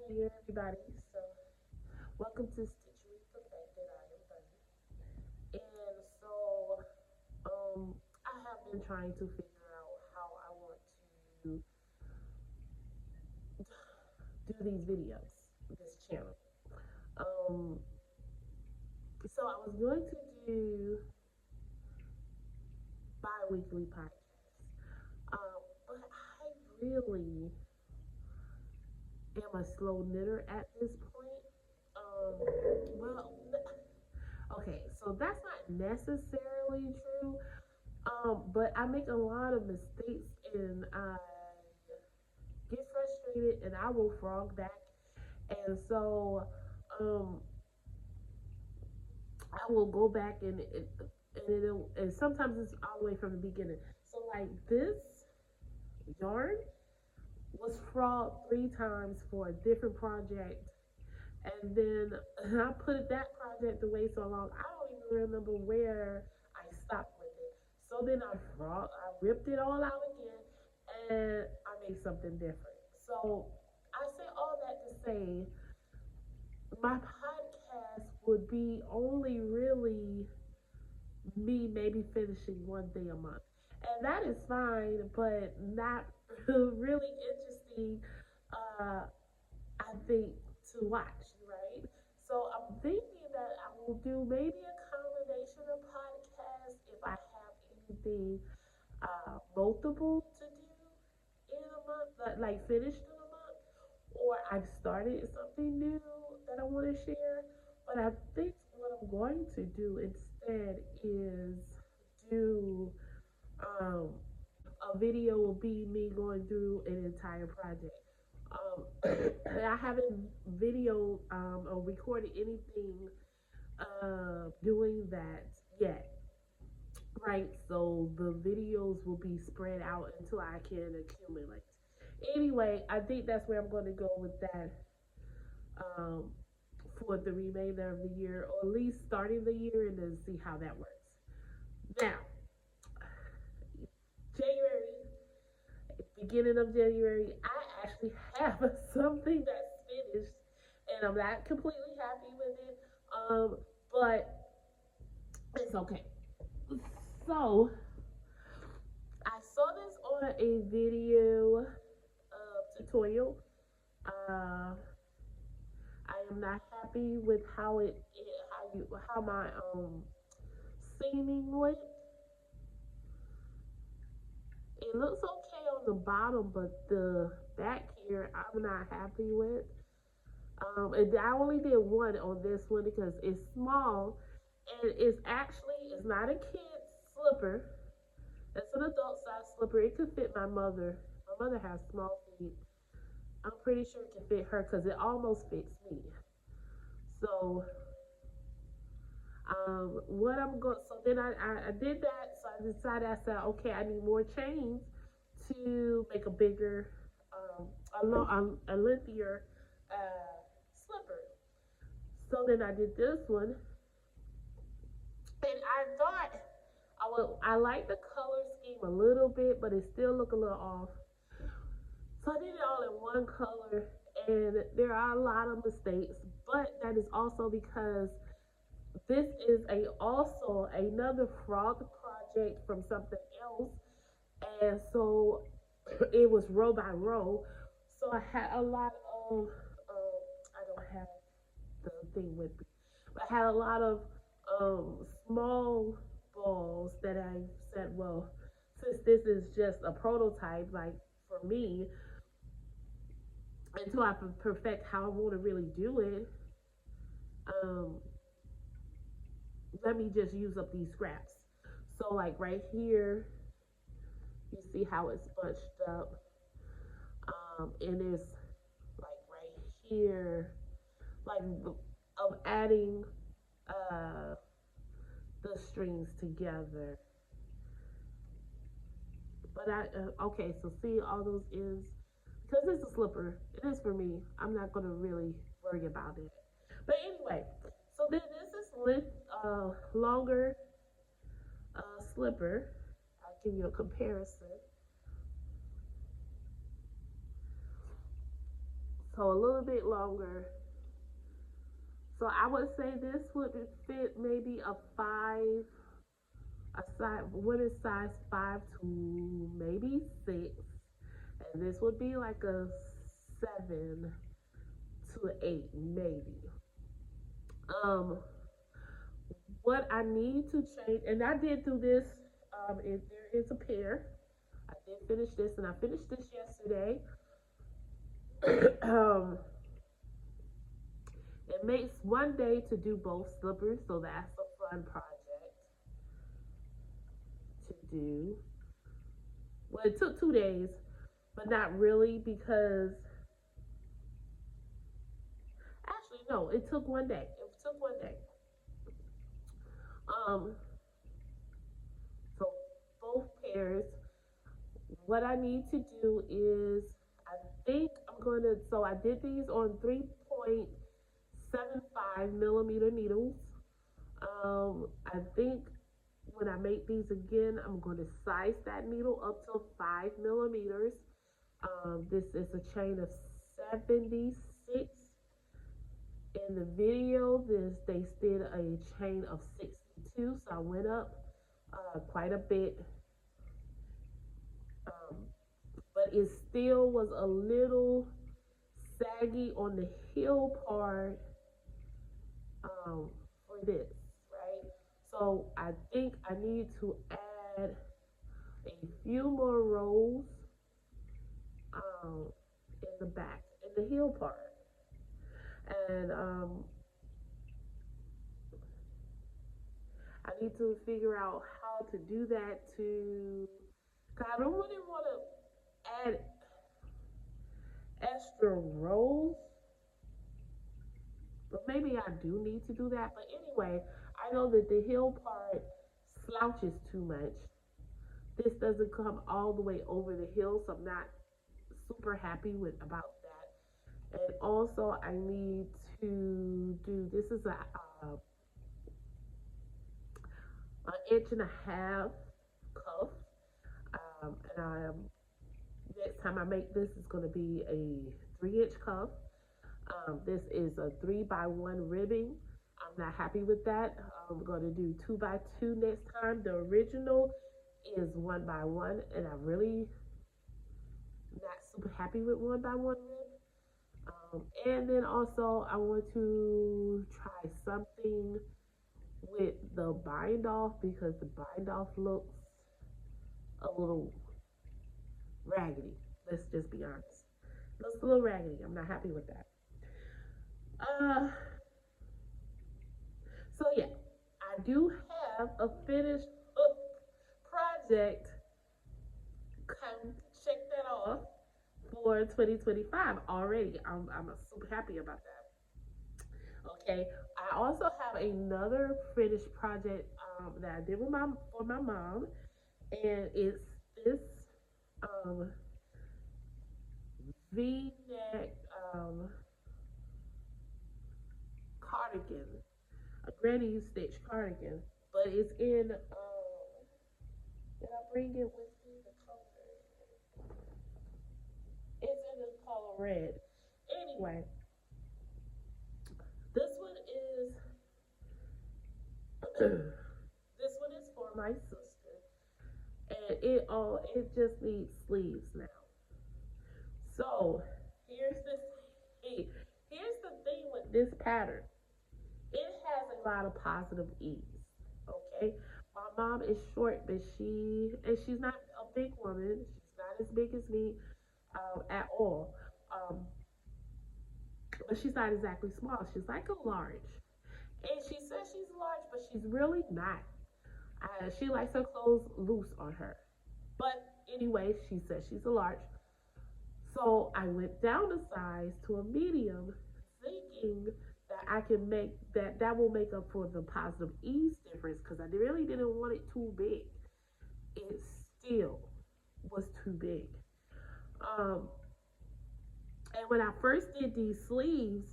New Year, everybody. So, welcome to Stitchery Perfected. I am Bunny. And so, I have been trying to figure out how I want to do these videos, this channel. Um, so I was going to do bi-weekly podcasts. But I really am a slow knitter at this point. Well, okay, so that's not necessarily true. But I make a lot of mistakes and I get frustrated and I will frog back. And so um, I will go back and sometimes it's all the way from the beginning. So like this yarn was frogged 3 times for a different project. And then I put that project away so long, I don't even remember where I stopped with it. So then I ripped it all out again, and I made something different. So I say all that to say my podcast would be only really me maybe finishing one thing a month. And that is fine, but not really interesting, uh, I think, to watch, right? So I'm thinking that I will do maybe a combination of podcasts if I have anything multiple to do in a month, like finished in a month, or I've started something new that I want to share. But I think what I'm going to do instead is do um, a video will be me going through an entire project. I haven't video or recorded anything doing that yet, right? So the videos will be spread out until I can accumulate. Anyway, I think that's where I'm going to go with that um, for the remainder of the year, or at least starting the year, and then see how that works. Now, January, beginning of January, I actually have something that's finished, and I'm not completely happy with it, but it's okay. So, I saw this on a video tutorial. Uh, I am not happy with how my seaming went. It looks okay on the bottom, but the back here I'm not happy with. And I only did one on this one because it's small, and it's not a kid's slipper. It's an adult size slipper. It could fit my mother. My mother has small feet. I'm pretty sure it can fit her because it almost fits me. So what I'm going so then I did that, so I decided, I said, okay, I need more chains to make a bigger a lengthier slipper. So then I did this one, and I thought I like the color scheme a little bit, but it still look a little off. So I did it all in one color, and there are a lot of mistakes, but that is also because this is a also another frog project from something else, and so it was row by row. So I had a lot of I don't have the thing with me, but I had a lot of small balls that I said, well, since this is just a prototype, like for me, until I perfect how I want to really do it, um, let me just use up these scraps. So like right here, you see how it's bunched up, and it's like right here, like of adding uh, the strings together. But okay, so see all those ends, because it's a slipper. It is for me. I'm not gonna really worry about it. But anyway, so then this is longer slipper. I'll give you a comparison. So a little bit longer. So I would say this would fit maybe a five, a size women's size 5 to maybe 6, and this would be like a 7 to 8 maybe. Um, what I need to change, and I did do this. There is a pair. I did finish this, and I finished this yesterday. um, it makes one day to do both slippers, so that's a fun project to do. Well, it took 2 days, but not really because actually no, it took one day. It took one day. Um, so both pairs. What I need to do is, I think I'm gonna. So I did these on 3.75 millimeter needles. I think when I make these again, I'm going to size that needle up to 5 millimeters. This is a chain of 76. In the video, they did a chain of 62, so I went up quite a bit. Um, but it still was a little saggy on the heel part for this, right? So I think I need to add a few more rows um, in the back, in the heel part. And I need to figure out how to do that to, cause I don't really want to add extra rows, but maybe I do need to do that. But anyway, I know that the heel part slouches too much. This doesn't come all the way over the heel, so I'm not super happy with about that. And also, I need to do, this is an inch and a half cuff, and next time I make this, it's going to be a 3-inch cuff. This is a 3x1 ribbing. I'm not happy with that. I'm going to do 2x2 next time. The original is 1x1, and I'm really not super happy with 1x1 rib. And then also, I want to try something with the bind off because the bind off looks a little raggedy. Let's just be honest. It looks a little raggedy. I'm not happy with that. Uh, so yeah, I do have a finished project. Come check that off for 2025 already. I'm super happy about that. Okay, I also have another finished project that I did with for my mom, and it's this um, V-neck cardigan, a granny stitch cardigan, but it's in. Did I bring it with me? The color. It's in the color red. Anyway, this one is this one is for my sister, and it just needs sleeves now. So here's the thing. Here's the thing with this pattern. It has a lot of positive ease. Okay, my mom is short, but she's not a big woman. She's not as big as me at all. Um, but she's not exactly small. She's like a large. And she says she's large, but she's really not. She likes her clothes loose on her. But anyway, she says she's a large. So I went down a size to a medium, thinking that I can make that will make up for the positive ease difference because I really didn't want it too big. It still was too big. Um, and when I first did these sleeves,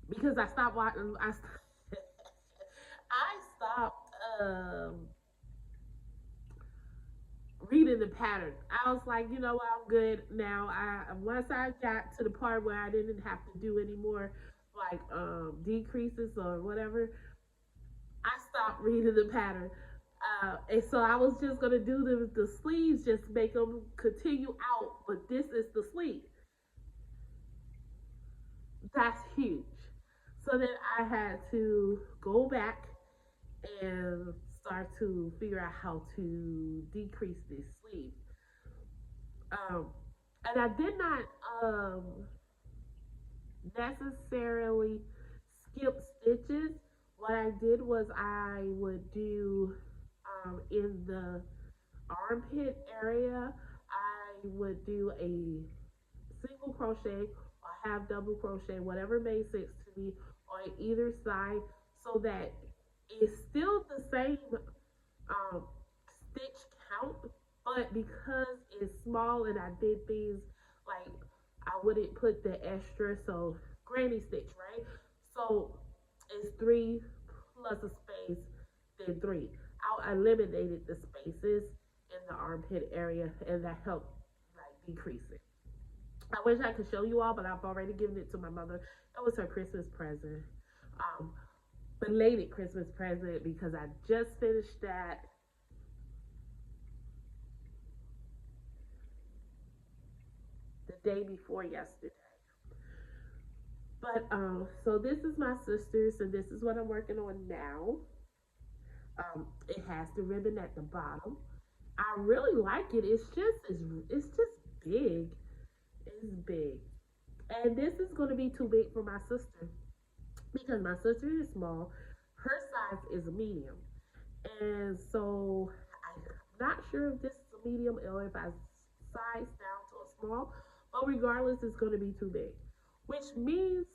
because I stopped watching, I stopped reading the pattern. I was like, you know what, I'm good now. I once I got to the part where I didn't have to do any more like decreases or whatever, I stopped reading the pattern. And so I was just gonna do the sleeves, just make them continue out, but this is the sleeve. That's huge. So then I had to go back and start to figure out how to decrease this sleeve. Um, and I did not necessarily skip stitches. What I did was I would do in the armpit area, I would do a single crochet or half double crochet, whatever made sense to me, on either side, so that it's still the same um, stitch count, but because it's small and I did things like I wouldn't put the extra, so granny stitch, right? So it's three plus a space, then three. I eliminated the spaces in the armpit area, and that helped like decrease it. I wish I could show you all, but I've already given it to my mother. It was her Christmas present. Um, Belated Christmas present because I just finished that the day before yesterday. But so this is my sister's, and this is what I'm working on now. It has the ribbon at the bottom. I really like it. It's just big. It's big, and this is going to be too big for my sister because my sister is small. Her size is a medium, and so I'm not sure if this is a medium or if I size down to a small. But regardless, it's going to be too big, which means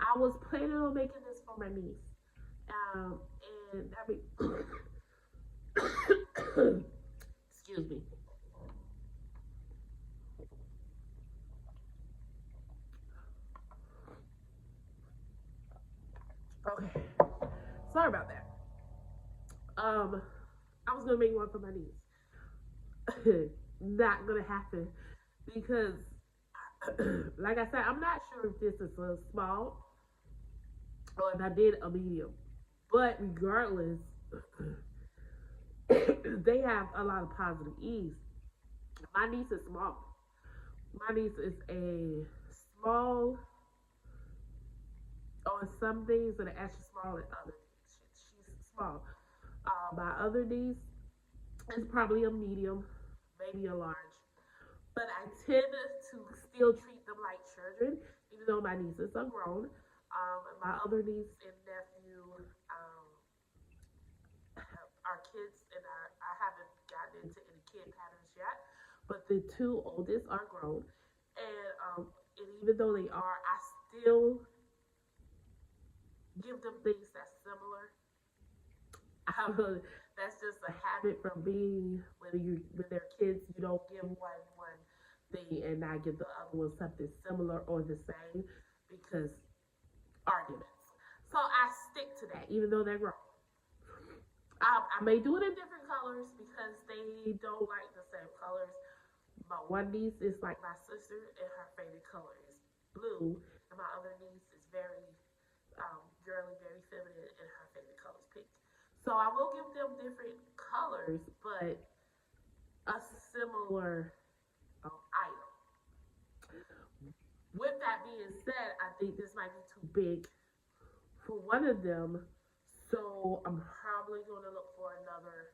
I was planning on making this for my niece. Um, and I mean, excuse me. Okay, sorry about that. Um, I was gonna make one for my niece. Not gonna happen because, like I said, I'm not sure if this is a small or if I did a medium. But regardless, they have a lot of positive ease. My niece is small. My niece is a small on some days and an extra small in other days. She's small. My other niece is probably a medium, maybe a large. But I tend to still treat them like children, even though my nieces are grown. My other niece and nephew um, are kids, and I haven't gotten into any kid patterns yet. But the two oldest are grown, and even though they are, I still give them things that's similar. That's just a habit from being when they're kids. You don't give one thing and not give the other one something similar or the same because arguments. So I stick to that, even though they're grown. I may do it in different colors because they don't like the same colors. My one niece is like my sister, and her favorite color is blue, and my other niece is very girly, very feminine, and her favorite color is pink. So I will give them different colors, but a similar item. With that being said, I think this might be too big for one of them, so I'm probably going to look for another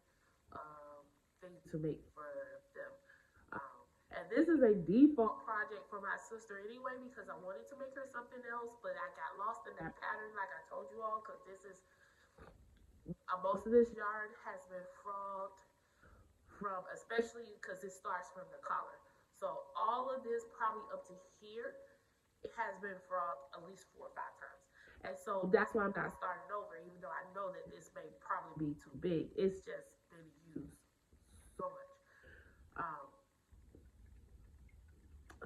thing to make for them. Um, and this is a default project for my sister anyway because I wanted to make her something else, but I got lost in that pattern, like I told you all, because this is most of this yarn has been frog from, especially because it starts from the collar. So all of this, probably up to here, it has been frog at least 4 or 5 times. And so that's why I'm not starting over, even though I know that this may probably be too big. It's just been used so much. Um,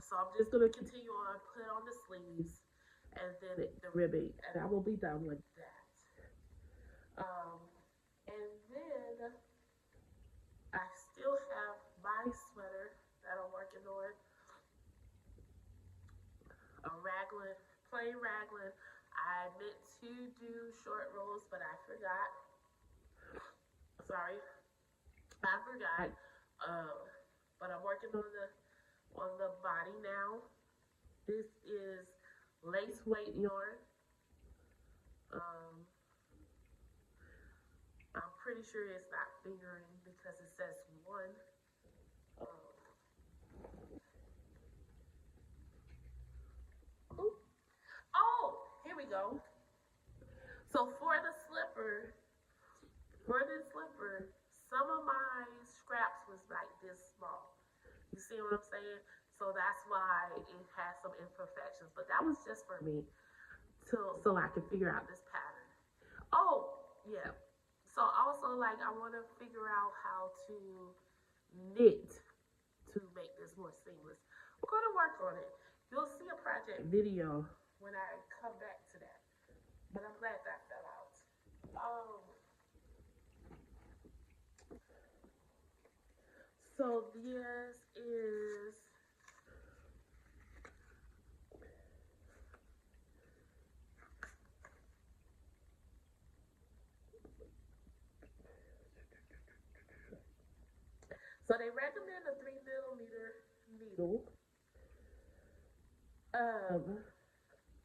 so I'm just gonna continue on, put on the sleeves, and then the ribbing, and I will be done with that. And then I still have a raglan, plain raglan. I meant to do short rolls, but I forgot. Sorry, I forgot. Um, but I'm working on the body now. This is lace weight yarn. Um, I'm pretty sure it's not fingering because it says one. Um, oh, here we go. So for this slipper, some of my scraps was like this small. You see what I'm saying? So that's why it has some imperfections. But that was just for me so I can figure out this pattern. Oh, yeah. So also like I want to figure out how to knit to make this more seamless. I'm going to work on it. You'll see a project video when I come back to that. But I'm glad that fell out. So this is so they recommend a 3 millimeter needle. Um,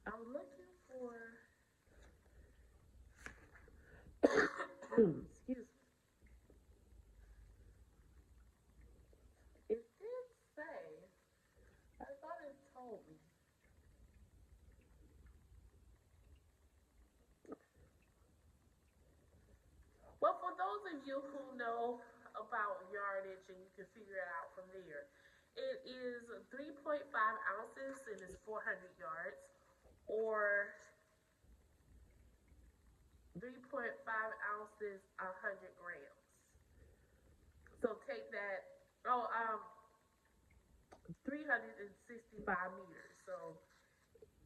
I'm looking for excuse me. It did say I thought it told me. Well, for those of you who know about yardage and you can figure it out from there, it is 3.5 ounces and it's 400 yards, or 3.5 ounces, 100 grams. So take that, 365 meters. So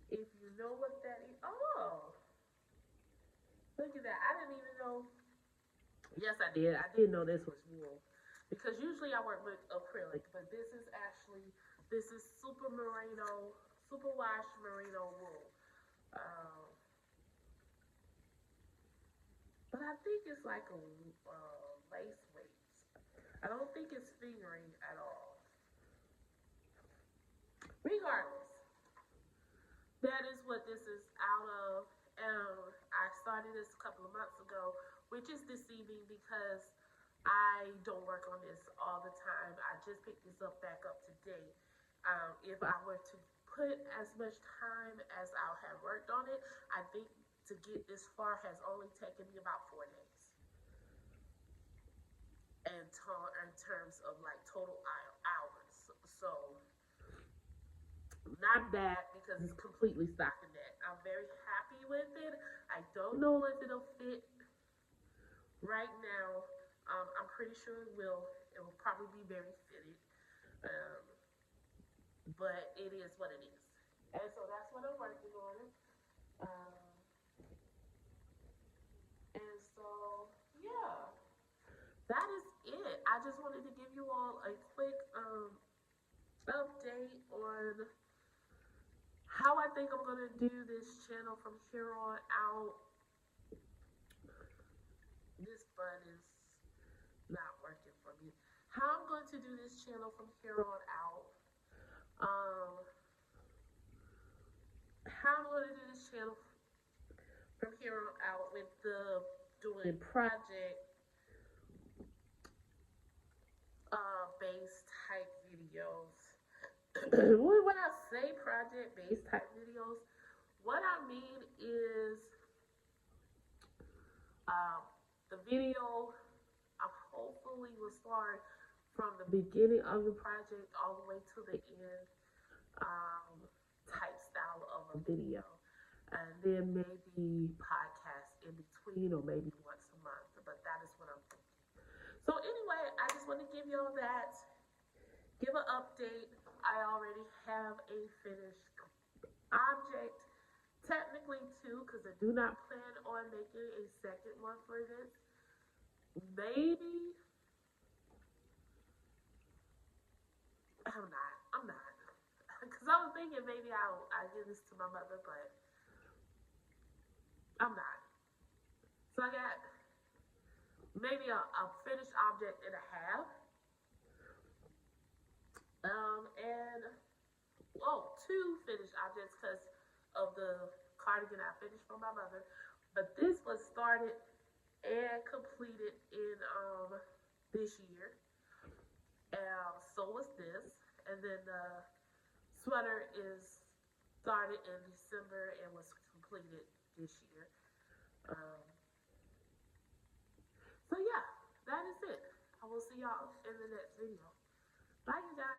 if you know what that is, oh, look at that. I didn't even know. Yes, I did. I did know this was wool. Because usually I work with acrylic, but this is super merino, super wash merino wool. Um, but I think it's like a lace weight. I don't think it's fingering at all. Regardless, that is what this is out of. I started this a couple of months ago, which is deceiving because I don't work on this all the time. I just picked this up back up today. If I were to put as much time as I have worked on it, I think to get this far has only taken me about 4 days. And in terms of like total hours, so not bad because it's completely stockinette. I'm very happy with it. I don't know if it'll fit right now. I'm pretty sure it will. It will probably be very fitted, um, but it is what it is. And so that's what I'm working on. Um, and so yeah, that is it. I just wanted to give you all a quick update on how I think I'm gonna do this channel from here on out. This button is not working for me. How I'm going to do this channel from here on out. Um, how I'm going to do this channel from here on out with the doing project based type videos. When I say project based type videos, what I mean is um, the video I hopefully will start from the beginning of the project all the way to the end, um, type style of a video. And then maybe podcast in between or maybe once a month. But that is what I'm thinking. So anyway, I just want to give y'all that, give an update. I already have a finished object. Technically two, because I do not plan on making a second one for this. Maybe I'm not. Because I was thinking maybe I give this to my mother, but I'm not. So I got maybe a finished object and a half. And two finished objects because of the cardigan I finished for my mother. But this was started and completed in this year. So was this, and then the sweater is started in December and was completed this year. Um, so yeah, that is it. I will see y'all in the next video. Bye, you guys.